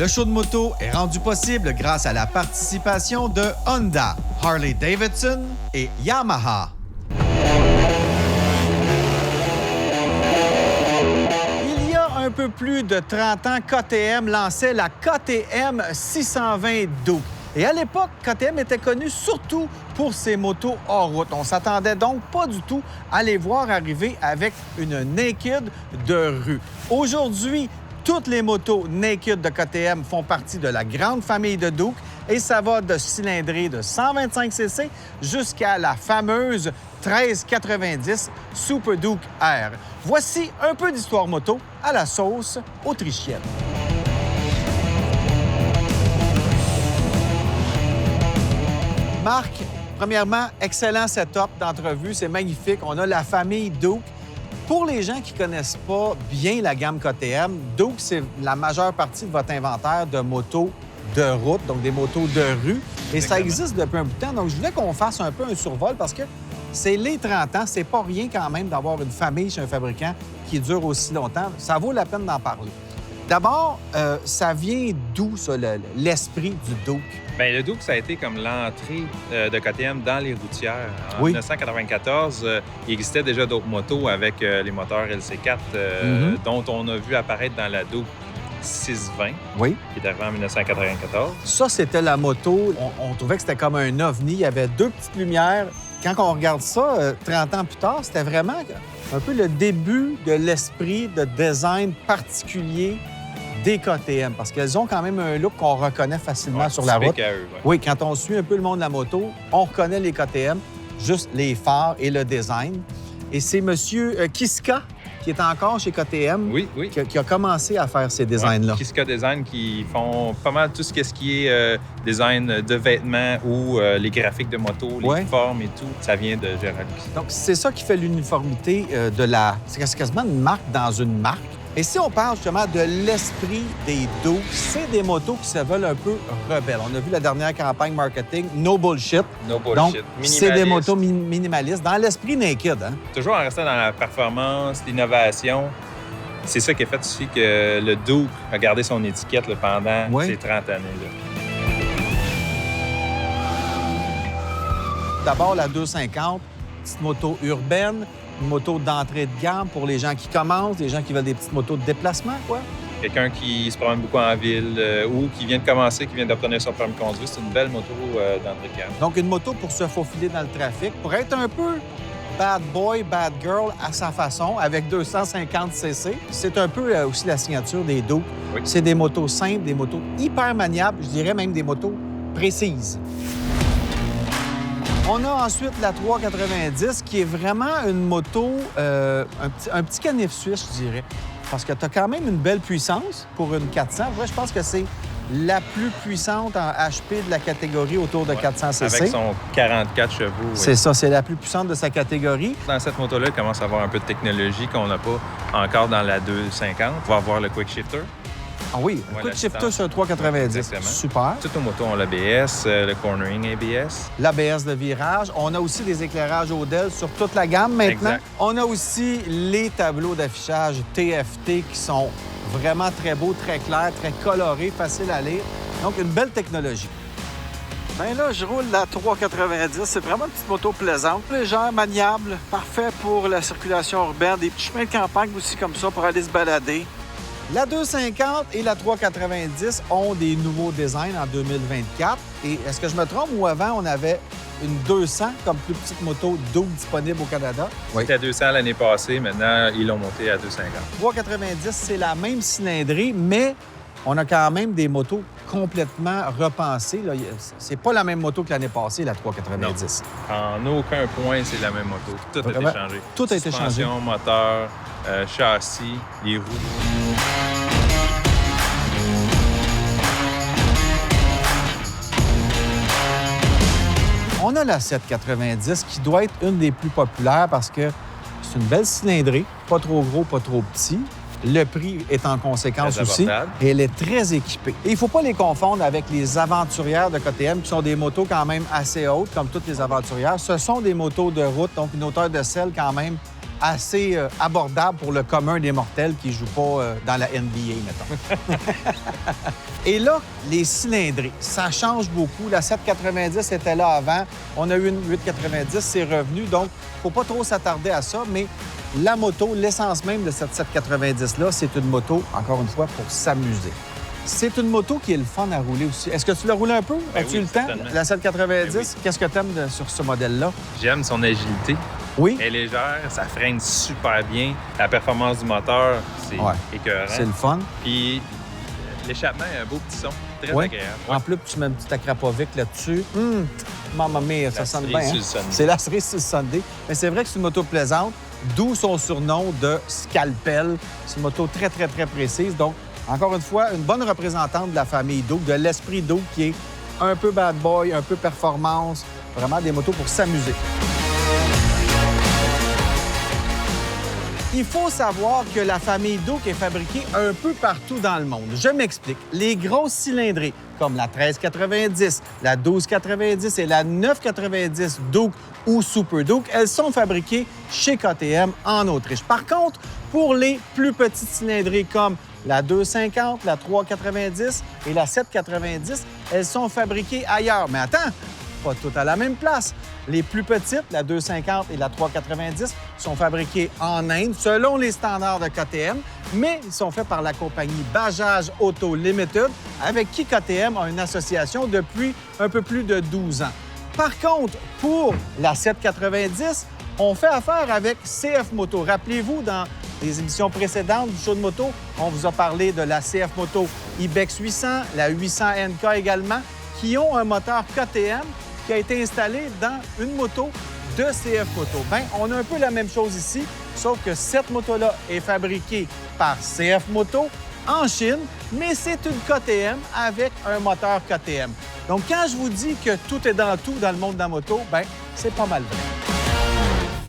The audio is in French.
Le show de moto est rendu possible grâce à la participation de Honda, Harley-Davidson et Yamaha. Il y a un peu plus de 30 ans, KTM lançait la KTM 620 Duke. Et à l'époque, KTM était connu surtout pour ses motos hors route. On s'attendait donc pas du tout à les voir arriver avec une naked de rue. Aujourd'hui, toutes les motos naked de KTM font partie de la grande famille de Duke et ça va de cylindrée de 125 cc jusqu'à la fameuse 1390 Super Duke R. Voici un peu d'histoire moto à la sauce autrichienne. Marc, premièrement, excellent setup d'entrevue, c'est magnifique. On a la famille Duke. Pour les gens qui ne connaissent pas bien la gamme KTM, Duke, c'est la majeure partie de votre inventaire de motos de route, donc des motos de rue. Et ça existe depuis un bout de temps. Donc, je voulais qu'on fasse un peu un survol parce que c'est les 30 ans. C'est pas rien quand même d'avoir une famille chez un fabricant qui dure aussi longtemps. Ça vaut la peine d'en parler. D'abord, ça vient d'où, ça, l'esprit du Duke? Bien, le Duke, ça a été comme l'entrée de KTM dans les routières. En Oui. 1994, il existait déjà d'autres motos avec les moteurs LC4 dont on a vu apparaître dans la Duke 620, Oui. qui est arrivée en 1994. Ça, c'était la moto. On trouvait que c'était comme un ovni. Il y avait deux petites lumières. Quand on regarde ça, 30 ans plus tard, c'était vraiment un peu le début de l'esprit de design particulier des KTM, parce qu'elles ont quand même un look qu'on reconnaît facilement sur la route. À eux, ouais. Oui, quand on suit un peu le monde de la moto, on reconnaît les KTM, juste les phares et le design. Et c'est M. Kiska qui est encore chez KTM Oui. qui a commencé à faire ces designs-là. Ouais, Kiska Design qui font pas mal tout ce qui est design de vêtements ou les graphiques de moto, les formes et tout. Ça vient de Gérald Kiska. Donc, c'est ça qui fait l'uniformité de la... C'est quasiment une marque dans une marque. Et si on parle justement de l'esprit des Duke, c'est des motos qui se veulent un peu rebelles. On a vu la dernière campagne marketing, No Bullshit. No bullshit. Donc, c'est des Minimaliste. motos minimalistes, dans l'esprit naked. Hein? Toujours en restant dans la performance, l'innovation. C'est ça qui a fait aussi que le Duke a gardé son étiquette là, pendant ces 30 années-là. D'abord, la 250, petite moto urbaine, une moto d'entrée de gamme pour les gens qui commencent, les gens qui veulent des petites motos de déplacement, quoi. Quelqu'un qui se promène beaucoup en ville ou qui vient de commencer, qui vient d'obtenir son permis de conduire, c'est une belle moto d'entrée de gamme. Donc, une moto pour se faufiler dans le trafic, pour être un peu bad boy, bad girl à sa façon, avec 250 cc. C'est un peu aussi la signature des Duke. Oui. C'est des motos simples, des motos hyper maniables, je dirais même des motos précises. On a ensuite la 390, qui est vraiment une moto, un petit canif suisse, je dirais. Parce que tu as quand même une belle puissance pour une 400. Moi, je pense que c'est la plus puissante en HP de la catégorie autour de 400 cc. Avec son 44 chevaux. Oui. C'est ça, c'est la plus puissante de sa catégorie. Dans cette moto-là, il commence à avoir un peu de technologie qu'on n'a pas encore dans la 250. On va avoir le quick shifter. Ah oui, un quick shifter sur le 390. Exactement. Super. Toutes nos motos ont l'ABS, le cornering ABS. L'ABS de virage. On a aussi des éclairages Odell sur toute la gamme maintenant. Exact. On a aussi les tableaux d'affichage TFT qui sont vraiment très beaux, très clairs, très colorés, faciles à lire. Donc, une belle technologie. Bien là, je roule la 390. C'est vraiment une petite moto plaisante, légère, maniable, parfait pour la circulation urbaine. Des petits chemins de campagne aussi comme ça pour aller se balader. La 250 et la 390 ont des nouveaux designs en 2024. Et est-ce que je me trompe ou avant, on avait une 200 comme plus petite moto Duke disponible au Canada? Oui. C'était à 200 l'année passée. Maintenant, ils l'ont monté à 250. 390, c'est la même cylindrée, mais on a quand même des motos complètement repensées. Là. C'est pas la même moto que l'année passée, la 390. Non. En aucun point, c'est la même moto. Tout a été changé. Tout a été changé. Suspension, moteur, châssis, les roues. On a la 790 qui doit être une des plus populaires parce que c'est une belle cylindrée, pas trop gros, pas trop petit. Le prix est en conséquence aussi. Et elle est très équipée. Et il ne faut pas les confondre avec les aventurières de KTM, qui sont des motos quand même assez hautes, comme toutes les aventurières. Ce sont des motos de route, donc une hauteur de selle quand même assez abordable pour le commun des mortels qui ne joue pas dans la NBA, mettons. Et là, les cylindrées, ça change beaucoup. La 790 était là avant. On a eu une 890, c'est revenu. Donc, il ne faut pas trop s'attarder à ça. Mais la moto, l'essence même de cette 790-là, c'est une moto, encore une fois, pour s'amuser. C'est une moto qui est le fun à rouler aussi. Est-ce que tu l'as roulé un peu? Ben As-tu oui, eu le temps? certainement. La 790, Ben oui. Qu'est-ce que tu aimes sur ce modèle-là? J'aime son agilité. Oui? Elle est légère, ça freine super bien. La performance du moteur, c'est écœurant. C'est le fun. Puis l'échappement a un beau petit son, très Oui. agréable. En plus, tu mets un petit acrapovic là-dessus. Mamma mia, ça sonne bien. cerise Hein? sur le Sunday. C'est la cerise sur le Sunday. Mais c'est vrai que c'est une moto plaisante, d'où son surnom de Scalpel. C'est une moto très, très, très précise. Donc, encore une fois, une bonne représentante de la famille Duke, de l'esprit Duke qui est un peu bad boy, un peu performance. Vraiment des motos pour s'amuser. Il faut savoir que la famille Duke est fabriquée un peu partout dans le monde. Je m'explique. Les grosses cylindrées, comme la 1390, la 1290 et la 990 Duke ou Super Duke, elles sont fabriquées chez KTM en Autriche. Par contre, pour les plus petites cylindrées comme la 250, la 390 et la 790, elles sont fabriquées ailleurs. Mais attends, pas toutes à la même place. Les plus petites, la 250 et la 390, sont fabriquées en Inde selon les standards de KTM, mais ils sont faits par la compagnie Bajaj Auto Limited, avec qui KTM a une association depuis un peu plus de 12 ans. Par contre, pour la 790, on fait affaire avec CF Moto. Rappelez-vous, dans les émissions précédentes du show de moto, on vous a parlé de la CF Moto Ibex 800, la 800 NK également, qui ont un moteur KTM qui a été installé dans une moto de CF Moto. Bien, on a un peu la même chose ici, sauf que cette moto-là est fabriquée par CF Moto en Chine, mais c'est une KTM avec un moteur KTM. Donc, quand je vous dis que tout est dans tout dans le monde de la moto, bien, c'est pas mal vrai.